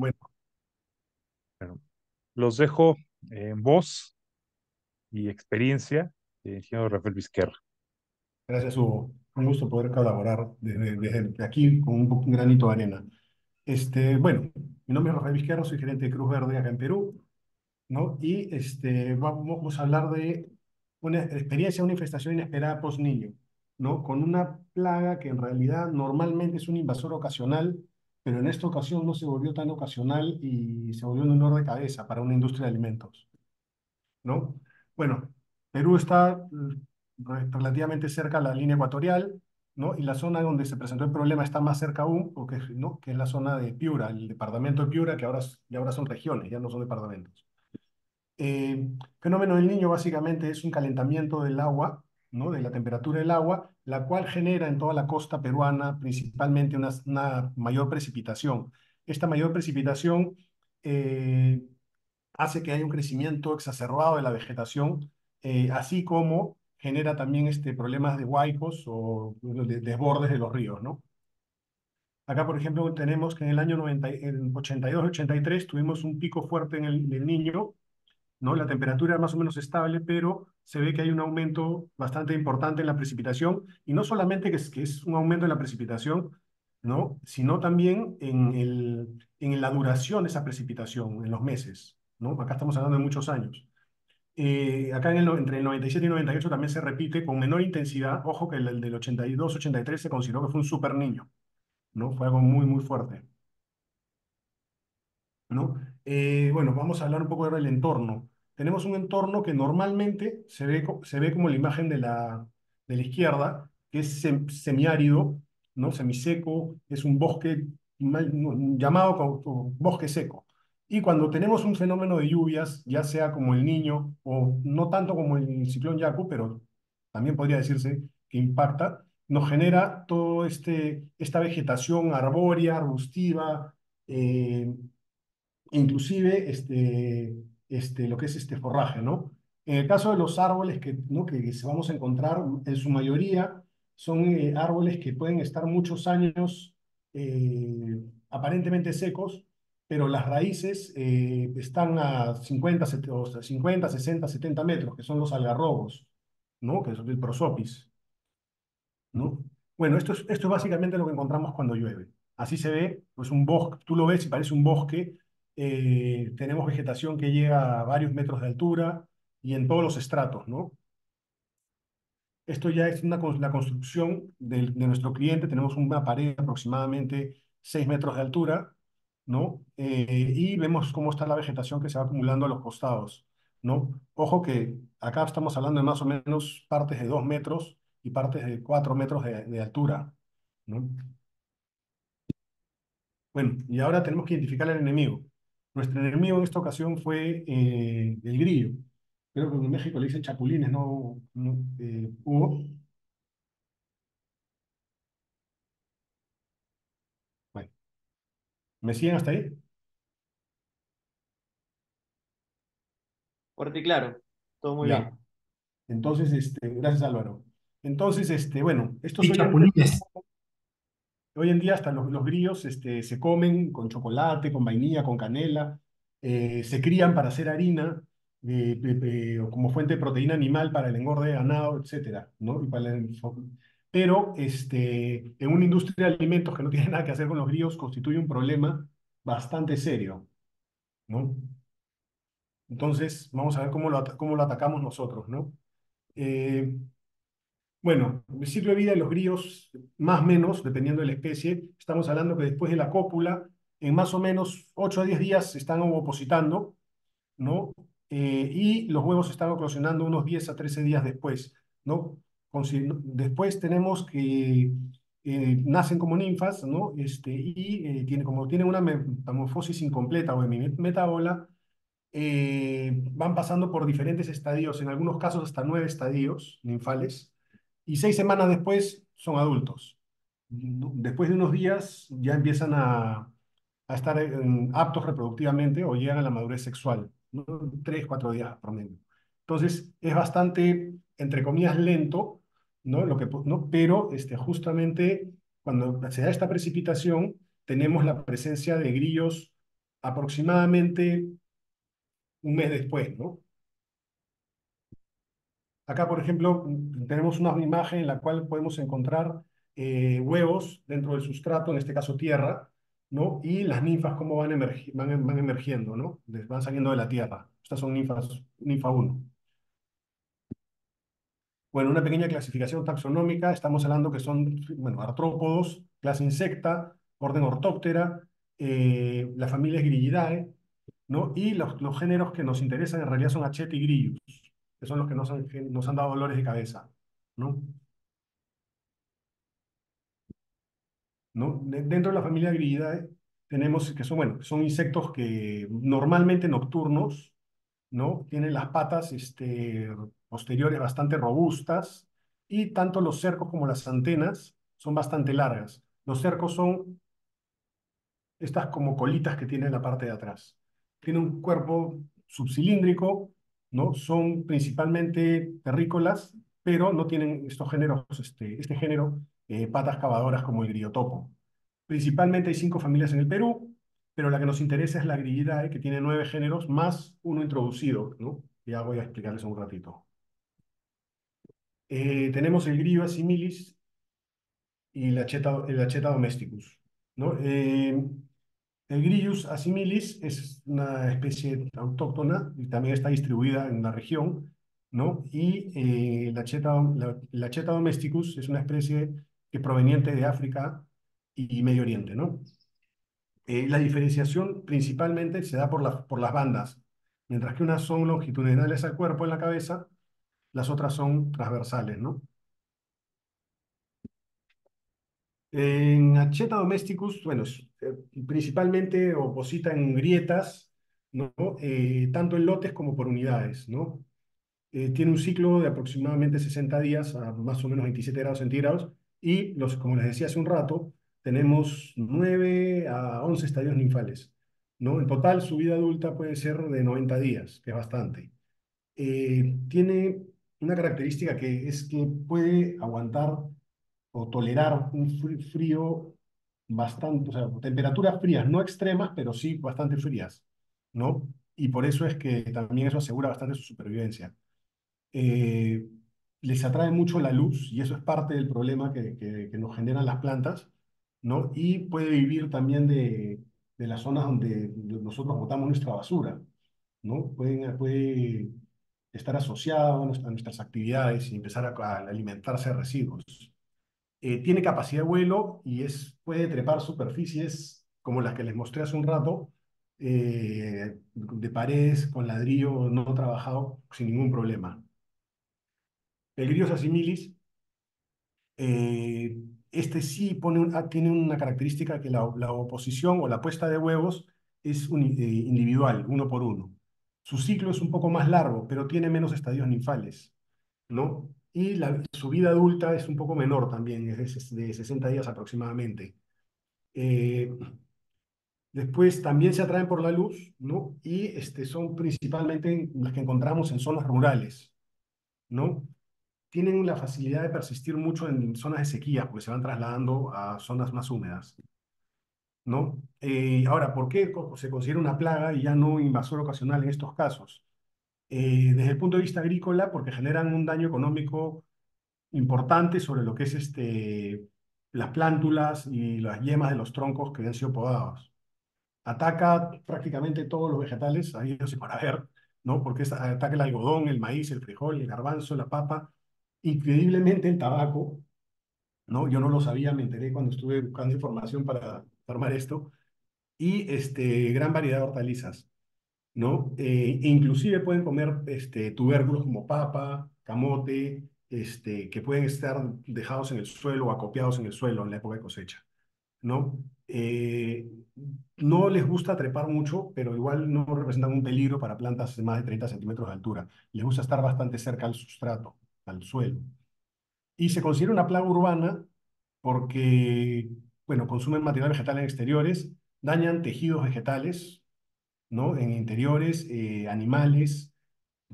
Bueno, bueno, los dejo en voz y experiencia de ingeniero Rafael Vizquerra. Gracias, Hugo. Un gusto poder colaborar desde aquí con un granito de arena. Bueno, mi nombre es Rafael Vizquerra, soy gerente de Cruz Verde acá en Perú, ¿no? Y vamos a hablar de una experiencia, una infestación inesperada post-niño, ¿no? Con una plaga que en realidad normalmente es un invasor ocasional, pero en esta ocasión no se volvió tan ocasional y se volvió un dolor de cabeza para una industria de alimentos, ¿no? Bueno, Perú está relativamente cerca a la línea ecuatorial, ¿no? Y la zona donde se presentó el problema está más cerca aún, porque, ¿no? Que es la zona de Piura, el departamento de Piura, que ya ahora son regiones, ya no son departamentos. Fenómeno del Niño básicamente es un calentamiento del agua, ¿no? De la temperatura del agua, la cual genera en toda la costa peruana principalmente una mayor precipitación. Esta mayor precipitación eh, hace que haya un crecimiento exacerbado de la vegetación, así como genera también problemas de huaicos o de desbordes de los ríos, ¿no? Acá, por ejemplo, tenemos que en el año 82-83 tuvimos un pico fuerte del Niño, ¿no? La temperatura era más o menos estable, pero se ve que hay un aumento bastante importante en la precipitación, y no solamente que es un aumento en la precipitación, ¿no? Sino también en la duración de esa precipitación, en los meses, ¿no? Acá estamos hablando de muchos años. Acá entre el 97 y 98 también se repite con menor intensidad. Ojo que el del 82-83 se consideró que fue un super niño, ¿no? Fue algo muy, muy fuerte, ¿no? Bueno, vamos a hablar un poco del entorno. Tenemos un entorno que normalmente se ve como la imagen de la izquierda, que es semiárido, ¿no? Semiseco, es un bosque no, llamado como bosque seco. Y cuando tenemos un fenómeno de lluvias, ya sea como el Niño o no tanto como el ciclón Yaku, pero también podría decirse que impacta, nos genera todo esta vegetación arbórea, arbustiva, eh, inclusive lo que es este forraje, ¿no? En el caso de los árboles ¿no? que se vamos a encontrar, en su mayoría son árboles que pueden estar muchos años aparentemente secos, pero las raíces están a 50, 60, 70 metros, que son los algarrobos, ¿no? Que es el prosopis, ¿no? Bueno, esto es básicamente lo que encontramos cuando llueve. Así se ve, pues un bosque, tú lo ves y parece un bosque. Tenemos vegetación que llega a varios metros de altura y en todos los estratos, ¿no? Esto ya es la construcción de nuestro cliente. Tenemos una pared de aproximadamente 6 metros de altura, ¿no? Y vemos cómo está la vegetación que se va acumulando a los costados, ¿no? Ojo que acá estamos hablando de más o menos partes de 2 metros y partes de 4 metros de altura, ¿no? Bueno, y ahora tenemos que identificar al enemigo. Nuestro enemigo en esta ocasión fue el grillo. Creo que en México le dicen chapulines, ¿no? Hugo. Bueno, ¿me siguen hasta ahí? Fuerte y claro, todo muy Ya. bien. Entonces, gracias Álvaro. Entonces, bueno, estos Y chapulines. hoy en día hasta los grillos se comen con chocolate, con vainilla, con canela, se crían para hacer harina, o como fuente de proteína animal para el engorde de ganado, etcétera, ¿no? Pero en una industria de alimentos que no tiene nada que hacer con los grillos constituye un problema bastante serio, ¿no? Entonces, vamos a ver cómo lo atacamos nosotros, ¿no? Eh, Bueno, el ciclo de vida de los grillos, más o menos, dependiendo de la especie, estamos hablando que después de la cópula, en más o menos 8 a 10 días se están ovopositando, ¿no? Y los huevos se están eclosionando unos 10 a 13 días después, ¿no? Después tenemos que nacen como ninfas, ¿no? Como tienen una metamorfosis incompleta o metábola, van pasando por diferentes estadios, en algunos casos hasta 9 estadios ninfales, y 6 semanas después son adultos. Después de unos días ya empiezan a estar aptos reproductivamente o llegan a la madurez sexual, ¿no? 3, 4 días promedio. Entonces es bastante, entre comillas, lento, ¿no? ¿No? Pero justamente cuando se da esta precipitación, tenemos la presencia de grillos aproximadamente un mes después, ¿no? Acá, por ejemplo, tenemos una imagen en la cual podemos encontrar huevos dentro del sustrato, en este caso tierra, ¿no? Y las ninfas cómo van emergiendo, ¿no? Van saliendo de la tierra. Estas son ninfas, ninfa uno. Bueno, una pequeña clasificación taxonómica, estamos hablando que son, bueno, artrópodos, clase insecta, orden Orthoptera, la familia es Grillidae, ¿no? Y los géneros que nos interesan en realidad son Achete y Grillus, que son los que nos han dado dolores de cabeza, ¿no? ¿No? Dentro de la familia Grillidae tenemos que son, bueno, son insectos que normalmente nocturnos, ¿no? Tienen las patas posteriores bastante robustas y tanto los cercos como las antenas son bastante largas. Los cercos son estas como colitas que tiene en la parte de atrás. Tiene un cuerpo subcilíndrico, ¿no? Son principalmente terrícolas, pero no tienen estos géneros, este género, patas cavadoras como el griotopo. Principalmente hay 5 familias en el Perú, pero la que nos interesa es la Grillidae, que tiene 9 géneros más uno introducido, ¿no? Ya voy a explicarles en un ratito. Tenemos el Grillo asimilis y el Acheta domesticus, ¿no? El Grillus asimilis es una especie autóctona y también está distribuida en la región, ¿no? Y la Cheta domesticus es una especie que proveniente de África y Medio Oriente, ¿no? La diferenciación principalmente se da por las bandas, mientras que unas son longitudinales al cuerpo en la cabeza, las otras son transversales, ¿no? En Acheta domesticus, bueno, principalmente oposita en grietas, ¿no? Tanto en lotes como por unidades, ¿no? Tiene un ciclo de aproximadamente 60 días a más o menos 27 grados centígrados y, como les decía hace un rato, tenemos 9 a 11 estadios ninfales, ¿no? En total, su vida adulta puede ser de 90 días, que es bastante. Tiene una característica que es que puede aguantar o tolerar un frío bastante, o sea, temperaturas frías, no extremas, pero sí bastante frías, ¿no? Y por eso es que también eso asegura bastante su supervivencia. Eh, Les atrae mucho la luz y eso es parte del problema que nos generan las plantas, ¿no? Y puede vivir también de las zonas donde nosotros botamos nuestra basura, ¿no? Puede estar asociado a nuestras actividades y empezar a alimentarse de residuos. Tiene capacidad de vuelo y puede trepar superficies como las que les mostré hace un rato, de paredes con ladrillo no trabajado sin ningún problema. El Grios asimilis, eh, este sí tiene una característica que la oposición o la puesta de huevos es individual, uno por uno. Su ciclo es un poco más largo, pero tiene menos estadios ninfales, ¿no? Y su vida adulta es un poco menor también, es de 60 días aproximadamente. Eh, Después también se atraen por la luz, ¿no? Y son principalmente las que encontramos en zonas rurales, ¿no? Tienen la facilidad de persistir mucho en zonas de sequía, porque se van trasladando a zonas más húmedas, ¿no? Ahora, ¿por qué se considera una plaga y ya no invasor ocasional en estos casos? Desde el punto de vista agrícola, porque generan un daño económico importante sobre lo que es las plántulas y las yemas de los troncos que han sido podados. Ataca prácticamente todos los vegetales, ahí no se para ver, ¿no? Porque ataca el algodón, el maíz, el frijol, el garbanzo, la papa, increíblemente el tabaco, ¿no? Yo no lo sabía, me enteré cuando estuve buscando información para armar esto, y gran variedad de hortalizas, ¿no? E inclusive pueden comer tubérculos como papa, camote, que pueden estar dejados en el suelo o acopiados en el suelo en la época de cosecha, ¿no? No les gusta trepar mucho, pero igual no representan un peligro para plantas de más de 30 centímetros de altura. Les gusta estar bastante cerca al sustrato, al suelo. Y se considera una plaga urbana porque, bueno, consumen material vegetal en exteriores, dañan tejidos vegetales, ¿no? En interiores, animales,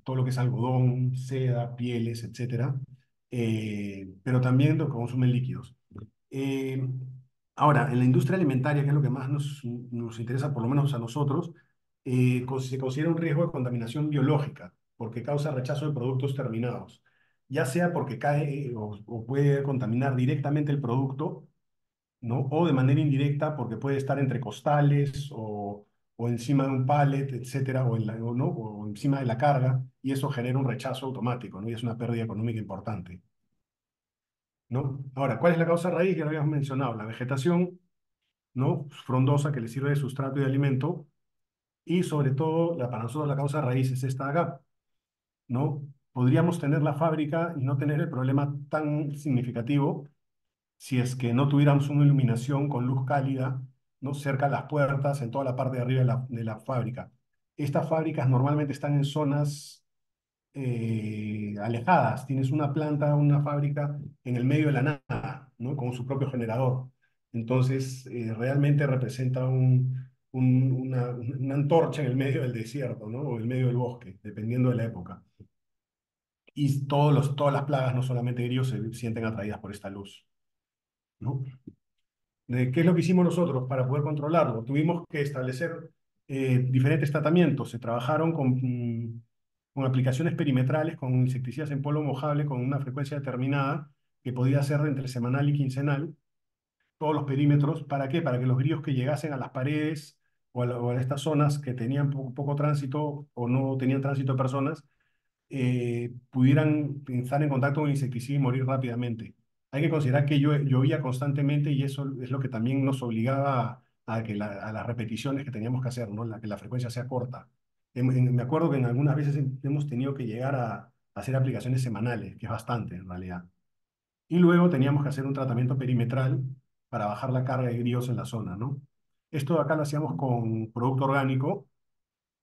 todo lo que es algodón, seda, pieles, etcétera, pero también lo que consumen líquidos. Eh, Ahora, en la industria alimentaria, que es lo que más nos interesa, por lo menos a nosotros, se considera un riesgo de contaminación biológica, porque causa rechazo de productos terminados, ya sea porque cae o puede contaminar directamente el producto, ¿no? O de manera indirecta, porque puede estar entre costales o encima de un pallet, etcétera, ¿no? O encima de la carga, y eso genera un rechazo automático, ¿no? Y es una pérdida económica importante, ¿no? Ahora, ¿cuál es la causa raíz? Ya lo habíamos mencionado, la vegetación, ¿no? Frondosa que le sirve de sustrato y de alimento, y sobre todo, para nosotros la causa raíz es esta de acá, ¿no? Podríamos tener la fábrica y no tener el problema tan significativo si es que no tuviéramos una iluminación con luz cálida, ¿no? Cerca de las puertas, en toda la parte de arriba de la fábrica. Estas fábricas normalmente están en zonas alejadas. Tienes una planta, una fábrica en el medio de la nada, ¿no? Con su propio generador. Entonces, realmente representa una antorcha en el medio del desierto, ¿no? O en el medio del bosque, dependiendo de la época. Y todas las plagas, no solamente grillos, se sienten atraídas por esta luz, ¿no? ¿Qué es lo que hicimos nosotros para poder controlarlo? Tuvimos que establecer diferentes tratamientos. Se trabajaron con aplicaciones perimetrales, con insecticidas en polvo mojable, con una frecuencia determinada, que podía ser entre semanal y quincenal, todos los perímetros. ¿Para qué? Para que los grillos que llegasen a las paredes o a estas zonas que tenían poco tránsito o no tenían tránsito de personas, pudieran estar en contacto con el insecticida y morir rápidamente. Hay que considerar que llovía constantemente y eso es lo que también nos obligaba a las repeticiones que teníamos que hacer, ¿no? Que la frecuencia sea corta. Me acuerdo que en algunas veces hemos tenido que llegar a hacer aplicaciones semanales, que es bastante en realidad. Y luego teníamos que hacer un tratamiento perimetral para bajar la carga de grillos en la zona, ¿no? Esto acá lo hacíamos con producto orgánico,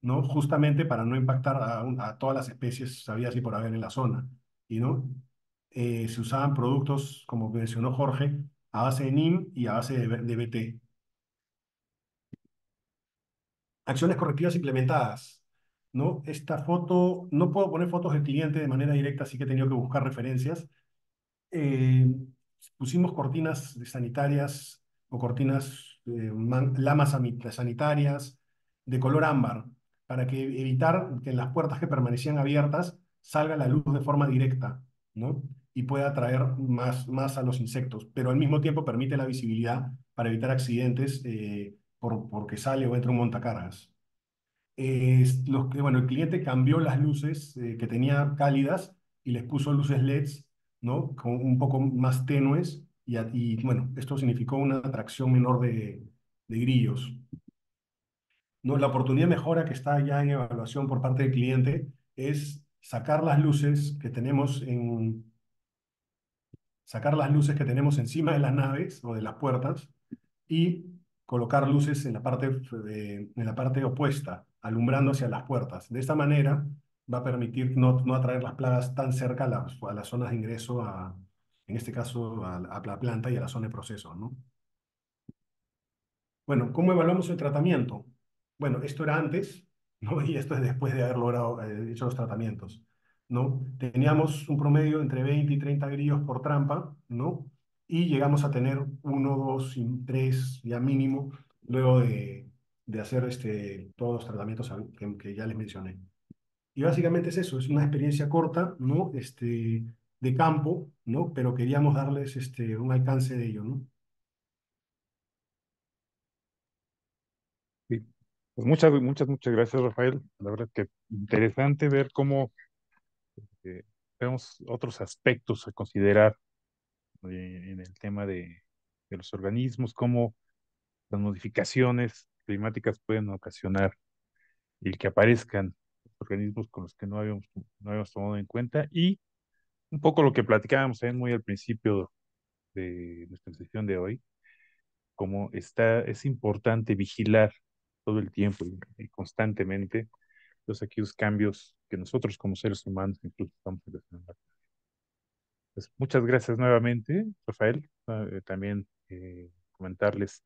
¿no? Justamente para no impactar a todas las especies habidas y por haber en la zona. Y no, se usaban productos, como mencionó Jorge, a base de NIM y a base de BT. Acciones correctivas implementadas, ¿no? Esta foto, no puedo poner fotos del cliente de manera directa, así que he tenido que buscar referencias. eh, Pusimos cortinas sanitarias o cortinas, lamas sanitarias de color ámbar para que evitar que en las puertas que permanecían abiertas salga la luz de forma directa, ¿no? Y pueda atraer más a los insectos, pero al mismo tiempo permite la visibilidad para evitar accidentes porque sale o entra un montacargas. Bueno, el cliente cambió las luces que tenía cálidas y les puso luces LEDs, ¿no? Con un poco más tenues y, bueno, esto significó una atracción menor de grillos, ¿no? La oportunidad de mejora que está ya en evaluación por parte del cliente es sacar las luces que tenemos encima de las naves o de las puertas y colocar luces en la parte opuesta, alumbrando hacia las puertas. De esta manera va a permitir no atraer las plagas tan cerca a las zonas de ingreso, en este caso a la planta y a la zona de proceso, ¿no? Bueno, ¿cómo evaluamos el tratamiento? Bueno, esto era antes, ¿no? Y esto es después de haber logrado, hecho los tratamientos, ¿no? Teníamos un promedio entre 20 y 30 grillos por trampa, ¿no? Y llegamos a tener uno, dos, y tres, ya mínimo, luego de hacer todos los tratamientos que ya les mencioné. Y básicamente es eso, es una experiencia corta, ¿no? De campo, ¿no? Pero queríamos darles un alcance de ello, ¿no? Sí. Pues muchas gracias, Rafael. La verdad que interesante ver cómo vemos otros aspectos a considerar en el tema de los organismos, cómo las modificaciones climáticas pueden ocasionar el que aparezcan organismos con los que no habíamos tomado en cuenta y un poco lo que platicábamos también muy al principio de nuestra sesión de hoy, cómo es importante vigilar todo el tiempo y constantemente todos aquellos cambios que nosotros como seres humanos incluso estamos relacionando. Pues muchas gracias nuevamente, Rafael. También comentarles